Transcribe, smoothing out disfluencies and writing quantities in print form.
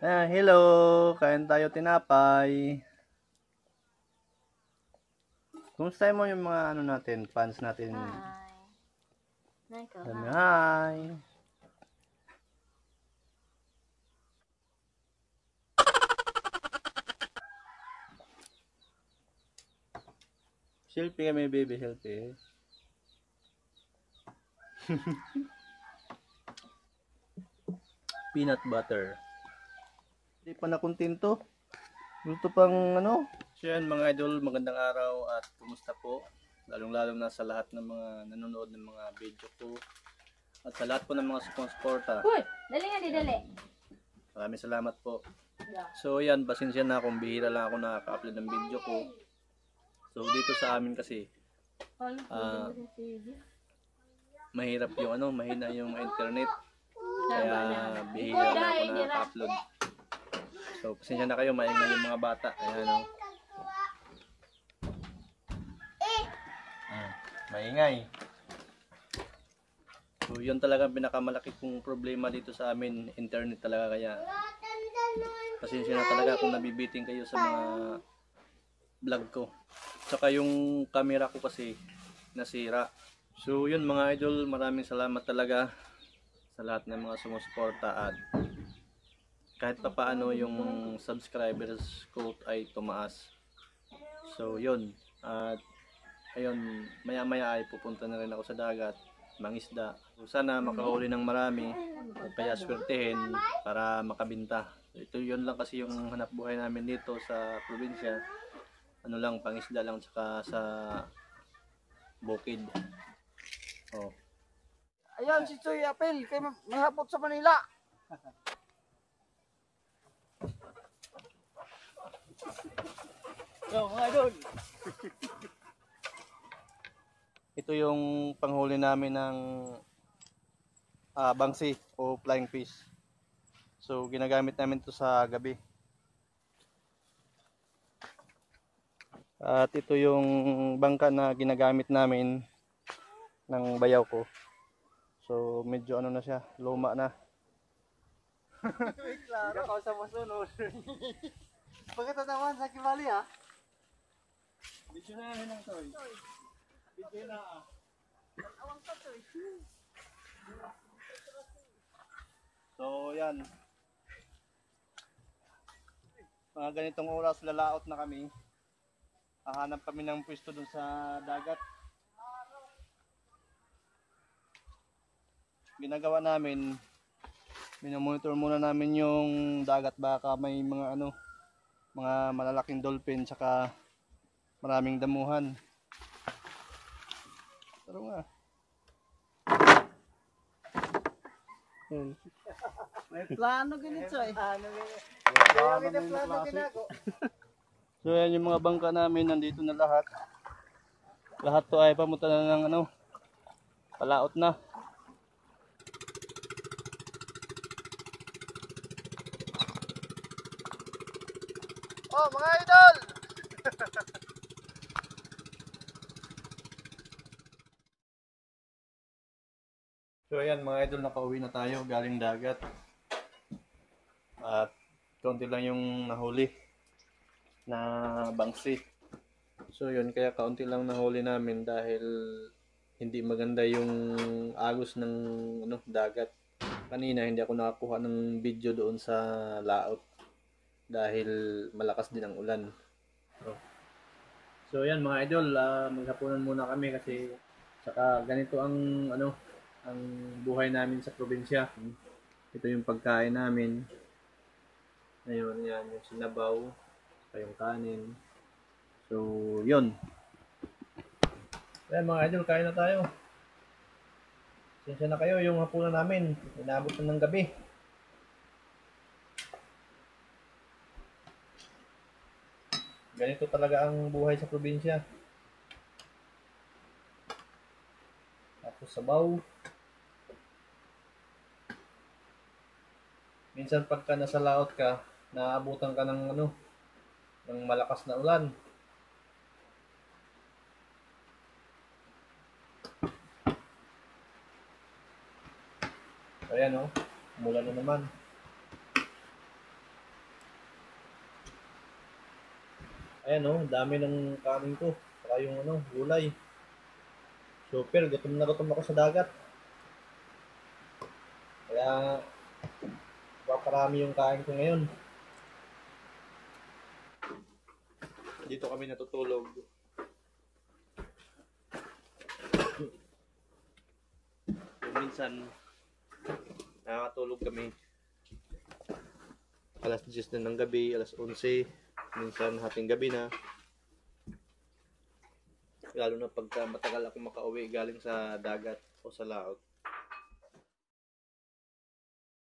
Hello! Kain tayo tinapay. Kumusta mo yung mga ano natin, fans natin? Hi. Hi! Selfie kami, baby, selfie. Peanut butter. Hindi pa nakontento. Gusto pang ano? So yan mga idol, magandang araw at kumusta po? Lalong-lalo na sa lahat ng mga nanonood ng mga video ko. At sa lahat po ng mga sumusuporta. Uy! Dali nga, di dali. Maraming salamat po. So yan, pasensya na kung bihira lang ako nakaka-upload ng video ko. So dito sa amin kasi mahirap yung ano, mahina yung internet. Kaya bihira na ako nakaka-upload. So pasensya na kayo, maingay yung mga bata. Ayan o. Maingay. So yun talaga ang pinakamalaki kong problema dito sa amin, internet talaga, kaya pasensya na talaga kung nabibiting kayo sa mga vlog ko. Tsaka yung camera ko kasi nasira. So yun mga idol, maraming salamat talaga sa lahat ng mga sumusuporta at kahit pa paano yung subscribers ko ay tumaas. So yun, at ayun, maya maya ay pupunta na rin ako sa dagat, mangisda. So, sana makahuli ng marami at kaya swertehin para makabinta. Ito yun lang kasi yung hanap buhay namin dito sa probinsya. Ano lang, pangisda lang tsaka sa bukid. Oh. Ayan si Choy Apel, kay may hapot sa Manila. Yo, mga idol. Ito yung panghuli namin ng bangsi o flying fish. So ginagamit namin ito sa gabi. At ito yung bangka na ginagamit namin ng bayaw ko. So medyo ano na siya, luma na. Klaro. Ikaw sa masunod. Pagkata naman sa Kibali ha. Video na yan ang toy. Video na Awang ka Choy. So yan. Mga ganitong oras lalaot na kami. Hahanap kami ng pwesto dun sa dagat. Ginagawa namin, minomonitor muna namin yung dagat, baka may mga ano, mga malalaking dolphin tsaka maraming damuhan. Pero nga. May plano ganito Choy. Plano ginako. So yan yung mga bangka namin, nandito na lahat. Lahat to ay pamunta na ng ano, palaot na. Oh mga idol! So ayan mga idol, nakauwi na tayo galing dagat. At konti lang yung nahuli na bangsi. So yun, kaya kaunti lang nahuli namin dahil hindi maganda yung agos ng ano, dagat. Kanina hindi ako nakakuha ng video doon sa laot dahil malakas din ang ulan. So yan mga idol, maghapunan muna kami kasi saka ganito ang ano, ang buhay namin sa probinsya. Ito yung pagkain namin. Ngayon yan yung sinabaw, yung kanin. So yun. Ayan mga idol, kain na tayo. Sensya na kayo yung hapunan namin. Inabot na ng gabi. Ganito talaga ang buhay sa probinsya. Tapos sabaw. Minsan pagka nasa laot ka, naabutan ka ng ano, ng malakas na ulan. Ayan o, umulan na naman. Ayan oh, dami ng kanin ko. Saka yung ano, gulay. Super, gutom na gutom ako sa dagat. Kaya, paparami yung kain ko ngayon. Dito kami natutulog. Minsan, nakakatulog kami. Alas 10 na ng gabi, alas 11. Minsan, hating gabi na. Lalo na pagka matagal ako makauwi galing sa dagat o sa laot.